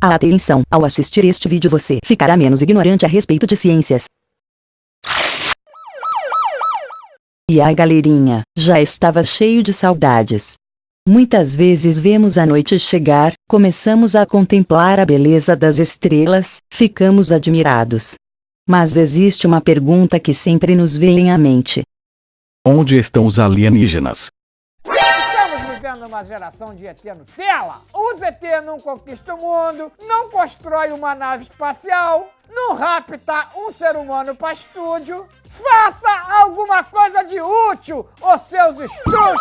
Atenção, ao assistir este vídeo você ficará menos ignorante a respeito de ciências. E a galerinha já estava cheio de saudades. Muitas vezes vemos a noite chegar, começamos a contemplar a beleza das estrelas, ficamos admirados. Mas existe uma pergunta que sempre nos vem à mente. Onde estão os alienígenas? Estamos vivendo uma geração de ET Nutella. Os ET não conquistam o mundo, não constrói uma nave espacial, não rapta um ser humano para estúdio. Faça alguma coisa de útil, os seus estudos!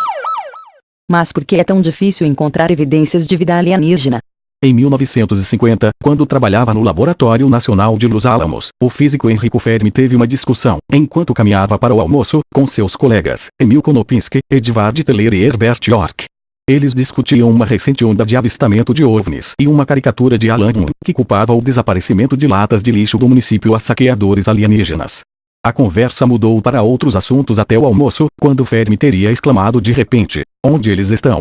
Mas por que é tão difícil encontrar evidências de vida alienígena? Em 1950, quando trabalhava no Laboratório Nacional de Los Alamos, o físico Enrico Fermi teve uma discussão, enquanto caminhava para o almoço, com seus colegas, Emil Konopinski, Edvard Teller e Herbert York. Eles discutiam uma recente onda de avistamento de OVNIs e uma caricatura de Alan Moore, que culpava o desaparecimento de latas de lixo do município a saqueadores alienígenas. A conversa mudou para outros assuntos até o almoço, quando Fermi teria exclamado de repente: "Onde eles estão?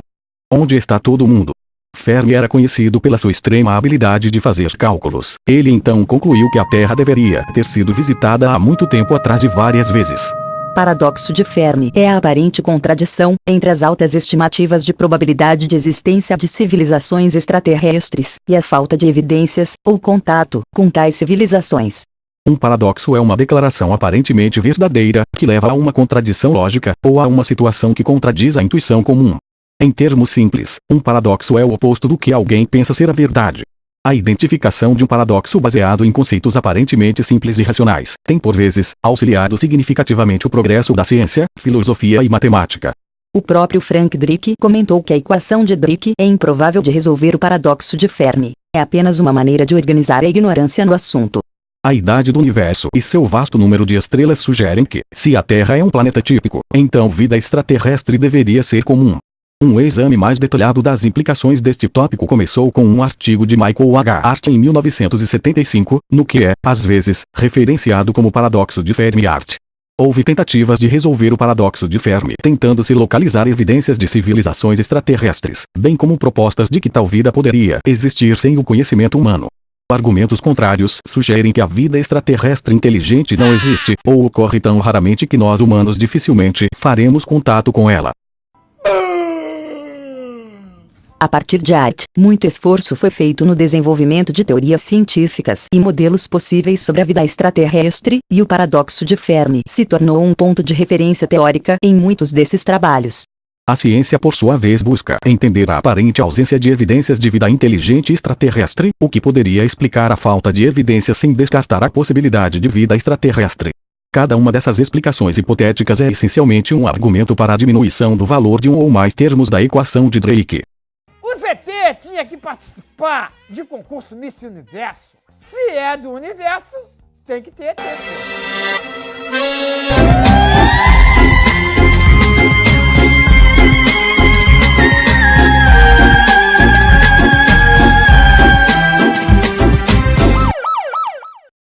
Onde está todo mundo?" Fermi era conhecido pela sua extrema habilidade de fazer cálculos. Ele então concluiu que a Terra deveria ter sido visitada há muito tempo atrás e várias vezes. Paradoxo de Fermi é a aparente contradição entre as altas estimativas de probabilidade de existência de civilizações extraterrestres e a falta de evidências ou contato com tais civilizações. Um paradoxo é uma declaração aparentemente verdadeira, que leva a uma contradição lógica, ou a uma situação que contradiz a intuição comum. Em termos simples, um paradoxo é o oposto do que alguém pensa ser a verdade. A identificação de um paradoxo baseado em conceitos aparentemente simples e racionais tem por vezes auxiliado significativamente o progresso da ciência, filosofia e matemática. O próprio Frank Drake comentou que a equação de Drake é improvável de resolver o paradoxo de Fermi. É apenas uma maneira de organizar a ignorância no assunto. A idade do universo e seu vasto número de estrelas sugerem que, se a Terra é um planeta típico, então vida extraterrestre deveria ser comum. Um exame mais detalhado das implicações deste tópico começou com um artigo de Michael H. Hart em 1975, no que é, às vezes, referenciado como paradoxo de Fermi-Hart. Houve tentativas de resolver o paradoxo de Fermi tentando-se localizar evidências de civilizações extraterrestres, bem como propostas de que tal vida poderia existir sem o conhecimento humano. Argumentos contrários sugerem que a vida extraterrestre inteligente não existe, ou ocorre tão raramente que nós humanos dificilmente faremos contato com ela. A partir de Hart, muito esforço foi feito no desenvolvimento de teorias científicas e modelos possíveis sobre a vida extraterrestre, e o paradoxo de Fermi se tornou um ponto de referência teórica em muitos desses trabalhos. A ciência, por sua vez, busca entender a aparente ausência de evidências de vida inteligente extraterrestre, o que poderia explicar a falta de evidências sem descartar a possibilidade de vida extraterrestre. Cada uma dessas explicações hipotéticas é essencialmente um argumento para a diminuição do valor de um ou mais termos da equação de Drake. O ZT tinha que participar de concurso Miss Universo. Se é do universo, tem que ter ET.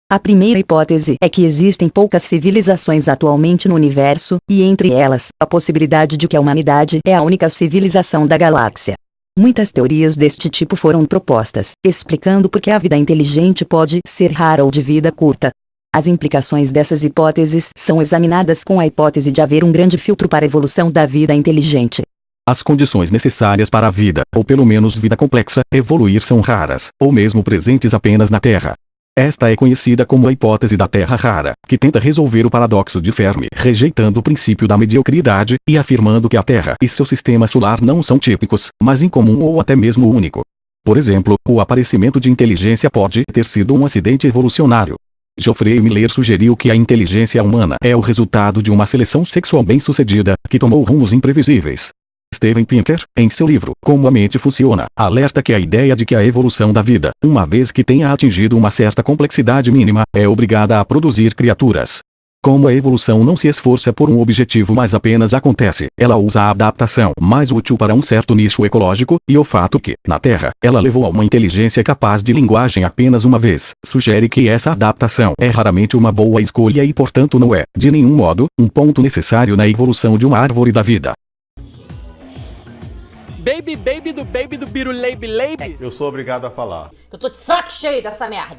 A primeira hipótese é que existem poucas civilizações atualmente no universo, e entre elas, a possibilidade de que a humanidade é a única civilização da galáxia. Muitas teorias deste tipo foram propostas, explicando por que a vida inteligente pode ser rara ou de vida curta. As implicações dessas hipóteses são examinadas com a hipótese de haver um grande filtro para a evolução da vida inteligente. As condições necessárias para a vida, ou pelo menos vida complexa, evoluir são raras, ou mesmo presentes apenas na Terra. Esta é conhecida como a hipótese da Terra rara, que tenta resolver o paradoxo de Fermi, rejeitando o princípio da mediocridade e afirmando que a Terra e seu sistema solar não são típicos, mas incomum ou até mesmo único. Por exemplo, o aparecimento de inteligência pode ter sido um acidente evolucionário. Geoffrey Miller sugeriu que a inteligência humana é o resultado de uma seleção sexual bem-sucedida, que tomou rumos imprevisíveis. Steven Pinker, em seu livro Como a Mente Funciona, alerta que a ideia de que a evolução da vida, uma vez que tenha atingido uma certa complexidade mínima, é obrigada a produzir criaturas. Como a evolução não se esforça por um objetivo mas apenas acontece, ela usa a adaptação mais útil para um certo nicho ecológico, e o fato que, na Terra, ela levou a uma inteligência capaz de linguagem apenas uma vez, sugere que essa adaptação é raramente uma boa escolha e portanto não é, de nenhum modo, um ponto necessário na evolução de uma árvore da vida. baby do biruleibe leibe. Eu sou obrigado a falar. Eu tô de saco cheio dessa merda.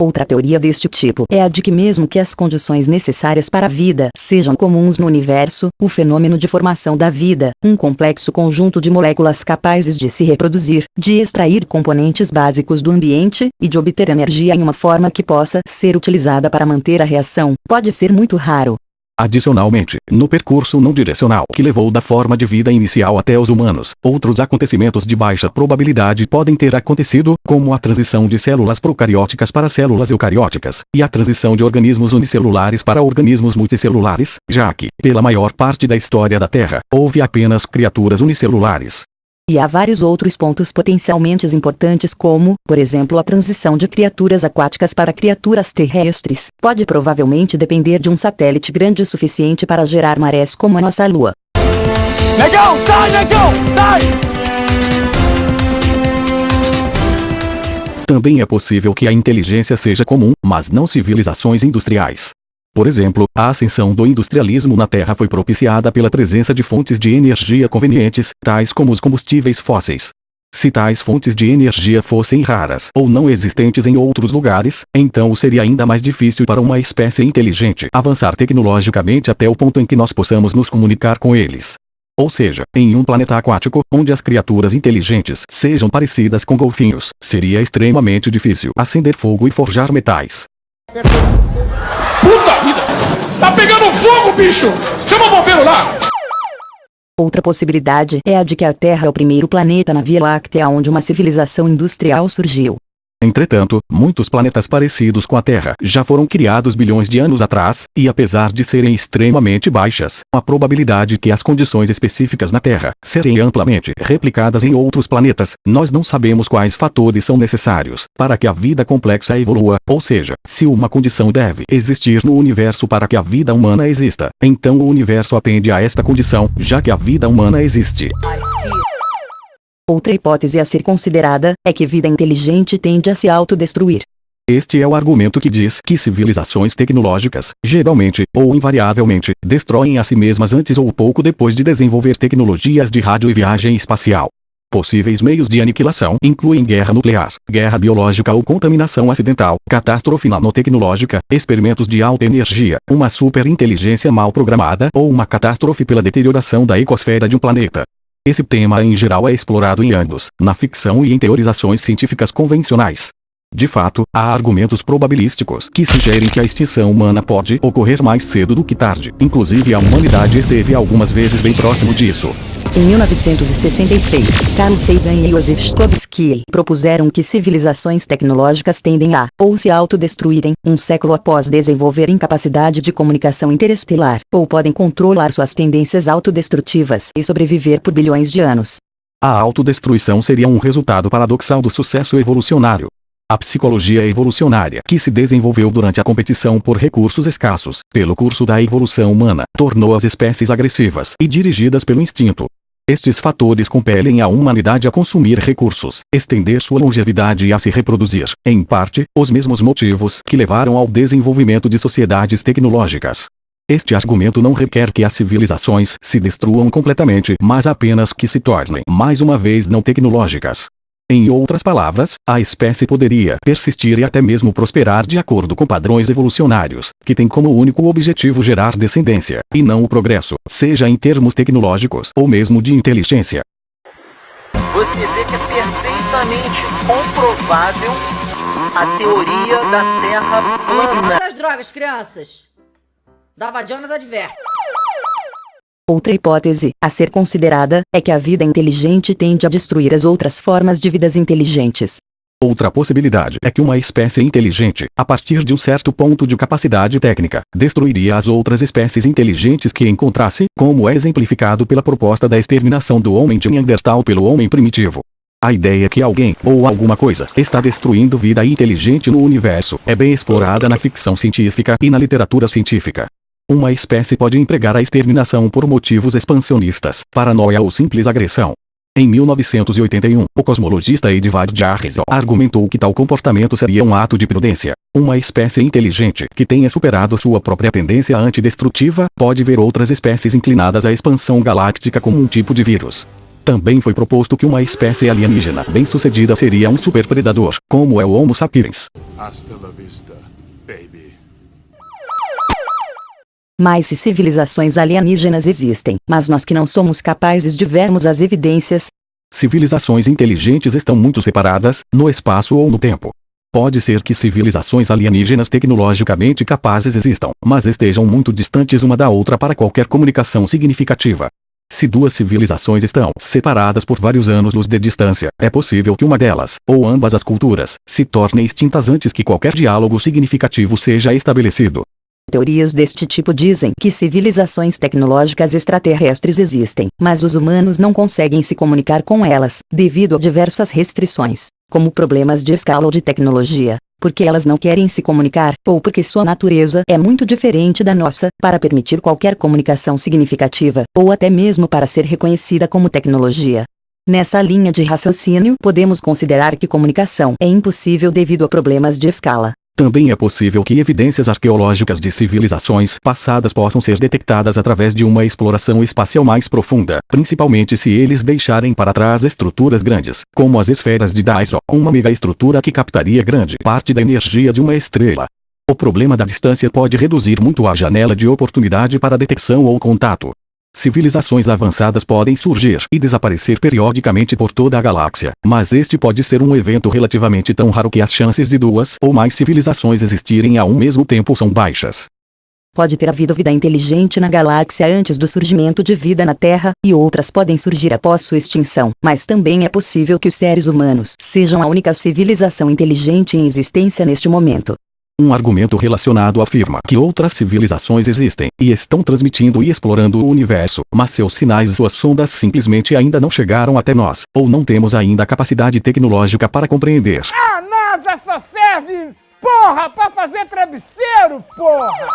Outra teoria deste tipo é a de que mesmo que as condições necessárias para a vida sejam comuns no universo, o fenômeno de formação da vida, um complexo conjunto de moléculas capazes de se reproduzir, de extrair componentes básicos do ambiente, e de obter energia em uma forma que possa ser utilizada para manter a reação, pode ser muito raro. Adicionalmente, no percurso não direcional que levou da forma de vida inicial até os humanos, outros acontecimentos de baixa probabilidade podem ter acontecido, como a transição de células procarióticas para células eucarióticas, e a transição de organismos unicelulares para organismos multicelulares, já que, pela maior parte da história da Terra, houve apenas criaturas unicelulares. E há vários outros pontos potencialmente importantes como, por exemplo, a transição de criaturas aquáticas para criaturas terrestres, pode provavelmente depender de um satélite grande o suficiente para gerar marés como a nossa Lua. Negão, sai, negão, sai! Também é possível que a inteligência seja comum, mas não civilizações industriais. Por exemplo, a ascensão do industrialismo na Terra foi propiciada pela presença de fontes de energia convenientes, tais como os combustíveis fósseis. Se tais fontes de energia fossem raras ou não existentes em outros lugares, então seria ainda mais difícil para uma espécie inteligente avançar tecnologicamente até o ponto em que nós possamos nos comunicar com eles. Ou seja, em um planeta aquático, onde as criaturas inteligentes sejam parecidas com golfinhos, seria extremamente difícil acender fogo e forjar metais. Puta vida! Tá pegando fogo, bicho! Chama o bombeiro lá! Outra possibilidade é a de que a Terra é o primeiro planeta na Via Láctea onde uma civilização industrial surgiu. Entretanto, muitos planetas parecidos com a Terra já foram criados bilhões de anos atrás, e apesar de serem extremamente baixas, a probabilidade que as condições específicas na Terra serem amplamente replicadas em outros planetas, nós não sabemos quais fatores são necessários para que a vida complexa evolua, ou seja, se uma condição deve existir no universo para que a vida humana exista, então o universo atende a esta condição, já que a vida humana existe. Outra hipótese a ser considerada é que vida inteligente tende a se autodestruir. Este é o argumento que diz que civilizações tecnológicas, geralmente, ou invariavelmente, destroem a si mesmas antes ou pouco depois de desenvolver tecnologias de rádio e viagem espacial. Possíveis meios de aniquilação incluem guerra nuclear, guerra biológica ou contaminação acidental, catástrofe nanotecnológica, experimentos de alta energia, uma superinteligência mal programada ou uma catástrofe pela deterioração da ecosfera de um planeta. Esse tema em geral é explorado em ambos, na ficção e em teorizações científicas convencionais. De fato, há argumentos probabilísticos que sugerem que a extinção humana pode ocorrer mais cedo do que tarde. Inclusive a humanidade esteve algumas vezes bem próximo disso. Em 1966, Carl Sagan e Joseph Shklovsky propuseram que civilizações tecnológicas tendem a, ou se autodestruírem, um século após desenvolverem capacidade de comunicação interestelar, ou podem controlar suas tendências autodestrutivas e sobreviver por bilhões de anos. A autodestruição seria um resultado paradoxal do sucesso evolucionário. A psicologia evolucionária, que se desenvolveu durante a competição por recursos escassos, pelo curso da evolução humana, tornou as espécies agressivas e dirigidas pelo instinto. Estes fatores compelem a humanidade a consumir recursos, estender sua longevidade e a se reproduzir, em parte, os mesmos motivos que levaram ao desenvolvimento de sociedades tecnológicas. Este argumento não requer que as civilizações se destruam completamente, mas apenas que se tornem, mais uma vez, não tecnológicas. Em outras palavras, a espécie poderia persistir e até mesmo prosperar de acordo com padrões evolucionários, que têm como único objetivo gerar descendência, e não o progresso, seja em termos tecnológicos ou mesmo de inteligência. Você vê que é perfeitamente comprovável a teoria da Terra plana. As drogas, crianças. Dava Jonas adverte. Outra hipótese a ser considerada é que a vida inteligente tende a destruir as outras formas de vidas inteligentes. Outra possibilidade é que uma espécie inteligente, a partir de um certo ponto de capacidade técnica, destruiria as outras espécies inteligentes que encontrasse, como é exemplificado pela proposta da exterminação do homem de Neandertal pelo homem primitivo. A ideia que alguém, ou alguma coisa, está destruindo vida inteligente no universo, é bem explorada na ficção científica e na literatura científica. Uma espécie pode empregar a exterminação por motivos expansionistas, paranoia ou simples agressão. Em 1981, o cosmologista Edward Jarvis argumentou que tal comportamento seria um ato de prudência. Uma espécie inteligente que tenha superado sua própria tendência antidestrutiva pode ver outras espécies inclinadas à expansão galáctica como um tipo de vírus. Também foi proposto que uma espécie alienígena bem-sucedida seria um superpredador, como é o Homo sapiens. Hasta la vista, baby. Mas se civilizações alienígenas existem, mas nós que não somos capazes de vermos as evidências, Civilizações inteligentes estão muito separadas, no espaço ou no tempo. Pode ser que civilizações alienígenas tecnologicamente capazes existam, mas estejam muito distantes uma da outra para qualquer comunicação significativa. Se duas civilizações estão separadas por vários anos-luz de distância, é possível que uma delas, ou ambas as culturas, se torne extintas antes que qualquer diálogo significativo seja estabelecido. teorias deste tipo dizem que civilizações tecnológicas extraterrestres existem, mas os humanos não conseguem se comunicar com elas, devido a diversas restrições, como problemas de escala ou de tecnologia, porque elas não querem se comunicar, ou porque sua natureza é muito diferente da nossa, para permitir qualquer comunicação significativa, ou até mesmo para ser reconhecida como tecnologia. Nessa linha de raciocínio, podemos considerar que comunicação é impossível devido a problemas de escala. Também é possível que evidências arqueológicas de civilizações passadas possam ser detectadas através de uma exploração espacial mais profunda, principalmente se eles deixarem para trás estruturas grandes, como as esferas de Dyson, uma megaestrutura que captaria grande parte da energia de uma estrela. O problema da distância pode reduzir muito a janela de oportunidade para detecção ou contato. Civilizações avançadas podem surgir e desaparecer periodicamente por toda a galáxia, mas este pode ser um evento relativamente tão raro que as chances de duas ou mais civilizações existirem ao mesmo tempo são baixas. Pode ter havido vida inteligente na galáxia antes do surgimento de vida na Terra, e outras podem surgir após sua extinção, mas também é possível que os seres humanos sejam a única civilização inteligente em existência neste momento. Um argumento relacionado afirma que outras civilizações existem e estão transmitindo e explorando o universo, mas seus sinais e suas sondas simplesmente ainda não chegaram até nós, ou não temos ainda a capacidade tecnológica para compreender. A NASA só serve, porra, pra fazer travesseiro, porra!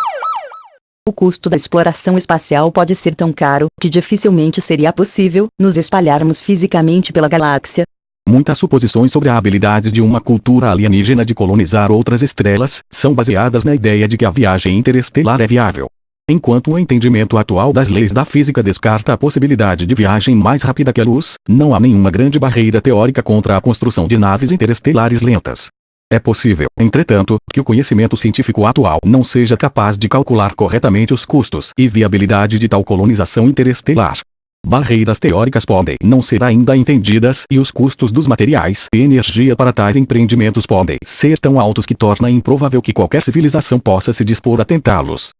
O custo da exploração espacial pode ser tão caro que dificilmente seria possível nos espalharmos fisicamente pela galáxia. Muitas suposições sobre a habilidade de uma cultura alienígena de colonizar outras estrelas são baseadas na ideia de que a viagem interestelar é viável. Enquanto o entendimento atual das leis da física descarta a possibilidade de viagem mais rápida que a luz, não há nenhuma grande barreira teórica contra a construção de naves interestelares lentas. É possível, entretanto, que o conhecimento científico atual não seja capaz de calcular corretamente os custos e viabilidade de tal colonização interestelar. Barreiras teóricas podem não ser ainda entendidas e os custos dos materiais e energia para tais empreendimentos podem ser tão altos que torna improvável que qualquer civilização possa se dispor a tentá-los.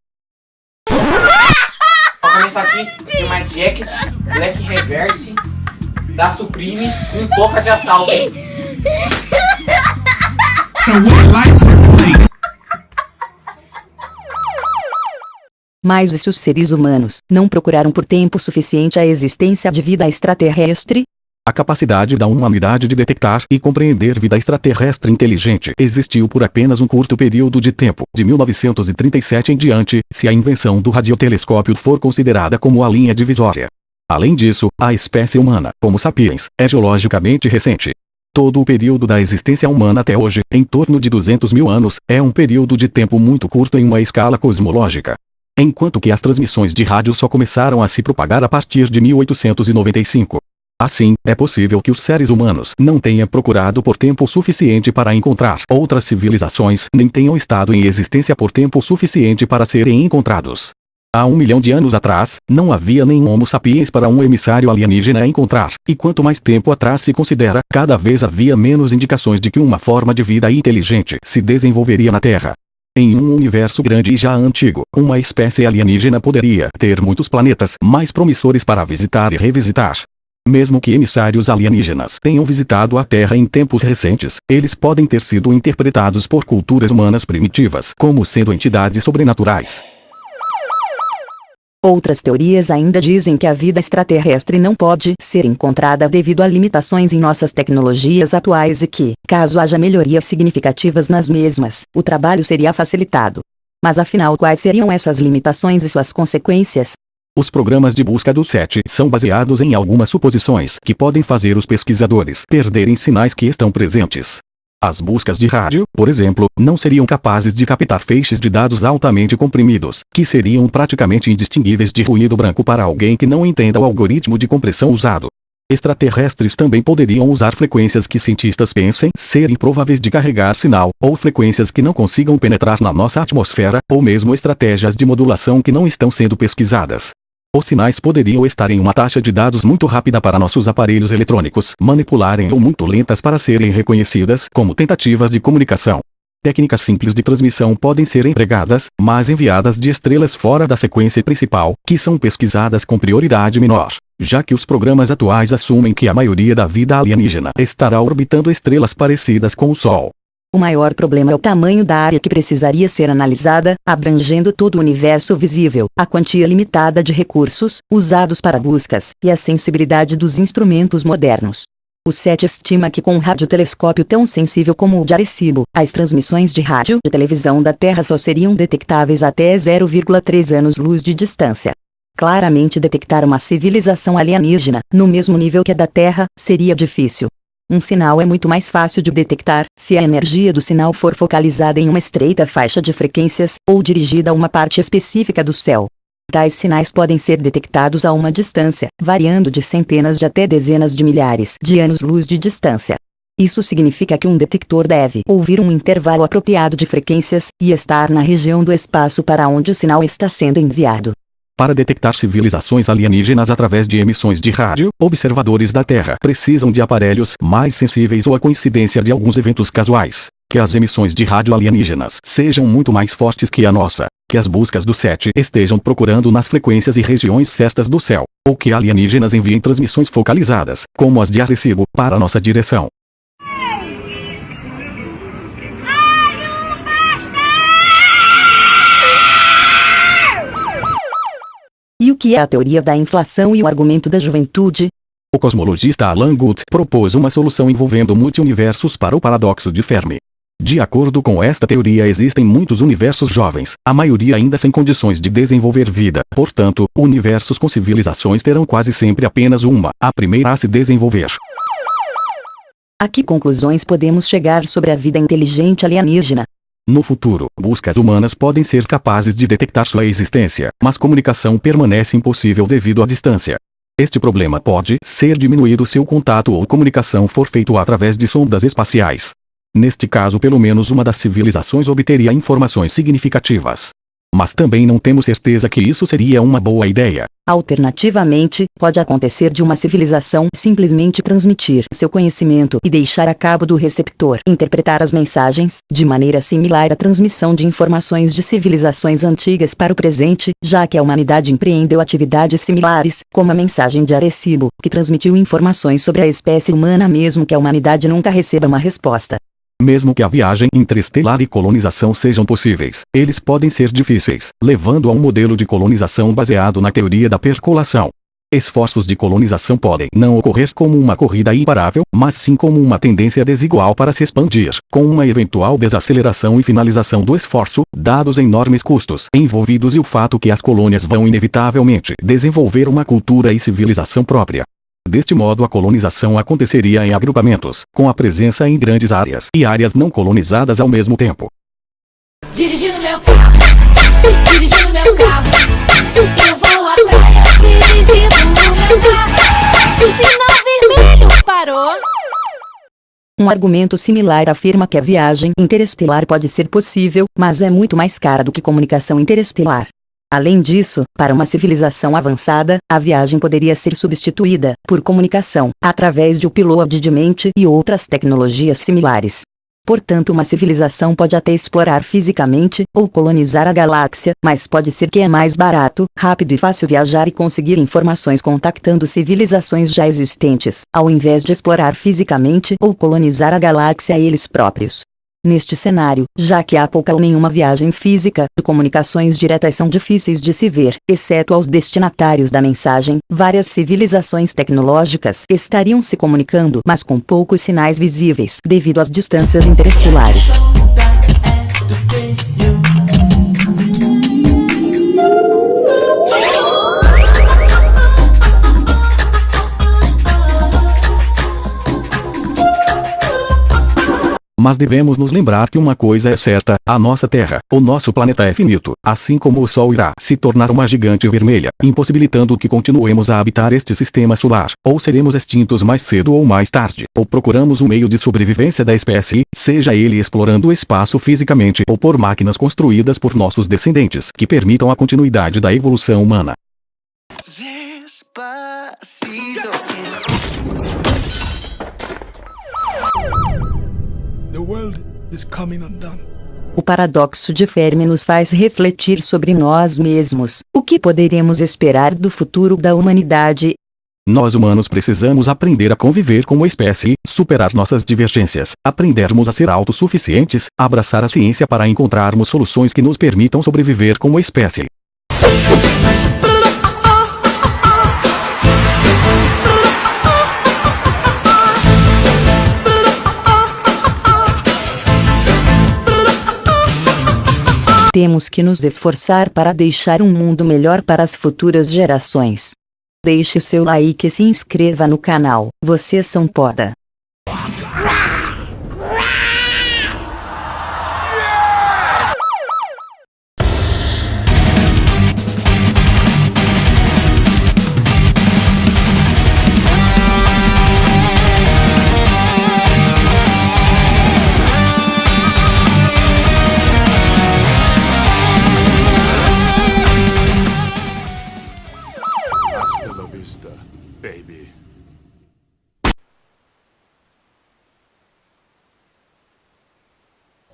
Vou começar aqui de uma jacket, black reverse, da Supreme, com touca de assalto. Mas e se os seres humanos não procuraram por tempo suficiente a existência de vida extraterrestre? A capacidade da humanidade de detectar e compreender vida extraterrestre inteligente existiu por apenas um curto período de tempo, de 1937 em diante, se a invenção do radiotelescópio for considerada como a linha divisória. Além disso, a espécie humana, Homo sapiens, é geologicamente recente. Todo o período da existência humana até hoje, em torno de 200 mil anos, é um período de tempo muito curto em uma escala cosmológica. Enquanto que as transmissões de rádio só começaram a se propagar a partir de 1895. Assim, é possível que os seres humanos não tenham procurado por tempo suficiente para encontrar outras civilizações, nem tenham estado em existência por tempo suficiente para serem encontrados. Há 1 milhão de anos atrás, não havia nenhum Homo sapiens para um emissário alienígena encontrar, e quanto mais tempo atrás se considera, cada vez havia menos indicações de que uma forma de vida inteligente se desenvolveria na Terra. Em um universo grande e já antigo, uma espécie alienígena poderia ter muitos planetas mais promissores para visitar e revisitar. Mesmo que emissários alienígenas tenham visitado a Terra em tempos recentes, eles podem ter sido interpretados por culturas humanas primitivas como sendo entidades sobrenaturais. Outras teorias ainda dizem que a vida extraterrestre não pode ser encontrada devido a limitações em nossas tecnologias atuais e que, caso haja melhorias significativas nas mesmas, o trabalho seria facilitado. Mas afinal, quais seriam essas limitações e suas consequências? Os programas de busca do SETI são baseados em algumas suposições que podem fazer os pesquisadores perderem sinais que estão presentes. As buscas de rádio, por exemplo, não seriam capazes de captar feixes de dados altamente comprimidos, que seriam praticamente indistinguíveis de ruído branco para alguém que não entenda o algoritmo de compressão usado. Extraterrestres também poderiam usar frequências que cientistas pensem ser improváveis de carregar sinal, ou frequências que não consigam penetrar na nossa atmosfera, ou mesmo estratégias de modulação que não estão sendo pesquisadas. Os sinais poderiam estar em uma taxa de dados muito rápida para nossos aparelhos eletrônicos manipularem ou muito lentas para serem reconhecidas como tentativas de comunicação. Técnicas simples de transmissão podem ser empregadas, mas enviadas de estrelas fora da sequência principal, que são pesquisadas com prioridade menor, já que os programas atuais assumem que a maioria da vida alienígena estará orbitando estrelas parecidas com o Sol. O maior problema é o tamanho da área que precisaria ser analisada, abrangendo todo o universo visível, a quantia limitada de recursos usados para buscas, e a sensibilidade dos instrumentos modernos. O SETI estima que com um radiotelescópio tão sensível como o de Arecibo, as transmissões de rádio e televisão da Terra só seriam detectáveis até 0,3 anos-luz de distância. Claramente detectar uma civilização alienígena, no mesmo nível que a da Terra, seria difícil. Um sinal é muito mais fácil de detectar se a energia do sinal for focalizada em uma estreita faixa de frequências, ou dirigida a uma parte específica do céu. Tais sinais podem ser detectados a uma distância, variando de centenas de até dezenas de milhares de anos-luz de distância. Isso significa que um detector deve ouvir um intervalo apropriado de frequências, e estar na região do espaço para onde o sinal está sendo enviado. Para detectar civilizações alienígenas através de emissões de rádio, observadores da Terra precisam de aparelhos mais sensíveis ou a coincidência de alguns eventos casuais. Que as emissões de rádio alienígenas sejam muito mais fortes que a nossa. Que as buscas do SETI estejam procurando nas frequências e regiões certas do céu. Ou que alienígenas enviem transmissões focalizadas, como as de Arecibo, para nossa direção. E o que é a teoria da inflação e o argumento da juventude? O cosmologista Alan Guth propôs uma solução envolvendo multi-universos para o paradoxo de Fermi. De acordo com esta teoria, existem muitos universos jovens, a maioria ainda sem condições de desenvolver vida. Portanto, universos com civilizações terão quase sempre apenas uma, a primeira a se desenvolver. A que conclusões podemos chegar sobre a vida inteligente alienígena? No futuro, buscas humanas podem ser capazes de detectar sua existência, mas comunicação permanece impossível devido à distância. Este problema pode ser diminuído se o contato ou comunicação for feito através de sondas espaciais. Neste caso, pelo menos uma das civilizações obteria informações significativas. Mas também não temos certeza que isso seria uma boa ideia. Alternativamente, pode acontecer de uma civilização simplesmente transmitir seu conhecimento e deixar a cabo do receptor interpretar as mensagens, de maneira similar à transmissão de informações de civilizações antigas para o presente, já que a humanidade empreendeu atividades similares, como a mensagem de Arecibo, que transmitiu informações sobre a espécie humana mesmo que a humanidade nunca receba uma resposta. Mesmo que a viagem interestelar e colonização sejam possíveis, eles podem ser difíceis, levando a um modelo de colonização baseado na teoria da percolação. Esforços de colonização podem não ocorrer como uma corrida imparável, mas sim como uma tendência desigual para se expandir, com uma eventual desaceleração e finalização do esforço, dados enormes custos envolvidos e o fato que as colônias vão inevitavelmente desenvolver uma cultura e civilização própria. Deste modo, a colonização aconteceria em agrupamentos, com a presença em grandes áreas e áreas não colonizadas ao mesmo tempo. Dirigindo meu carro, eu vou atrás, dirigindo meu carro, sinal vermelho, parou. Um argumento similar afirma que a viagem interestelar pode ser possível, mas é muito mais cara do que comunicação interestelar. Além disso, para uma civilização avançada, a viagem poderia ser substituída por comunicação, através de upload de mente e outras tecnologias similares. Portanto, uma civilização pode até explorar fisicamente, ou colonizar a galáxia, mas pode ser que é mais barato, rápido e fácil viajar e conseguir informações contactando civilizações já existentes, ao invés de explorar fisicamente ou colonizar a galáxia eles próprios. Neste cenário, já que há pouca ou nenhuma viagem física, comunicações diretas são difíceis de se ver, exceto aos destinatários da mensagem, várias civilizações tecnológicas estariam se comunicando, mas com poucos sinais visíveis, devido às distâncias interestelares. Mas devemos nos lembrar que uma coisa é certa, a nossa Terra, o nosso planeta é finito, assim como o Sol irá se tornar uma gigante vermelha, impossibilitando que continuemos a habitar este sistema solar, ou seremos extintos mais cedo ou mais tarde, ou procuramos um meio de sobrevivência da espécie, seja ele explorando o espaço fisicamente ou por máquinas construídas por nossos descendentes, que permitam a continuidade da evolução humana. The world is coming undone. O paradoxo de Fermi nos faz refletir sobre nós mesmos. O que poderemos esperar do futuro da humanidade? Nós humanos precisamos aprender a conviver como espécie, superar nossas divergências, aprendermos a ser autossuficientes, abraçar a ciência para encontrarmos soluções que nos permitam sobreviver como espécie. Temos que nos esforçar para deixar um mundo melhor para as futuras gerações. Deixe o seu like e se inscreva no canal. Vocês são foda. Hasta la vista, baby.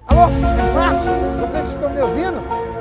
Alô, Marte, vocês estão me ouvindo?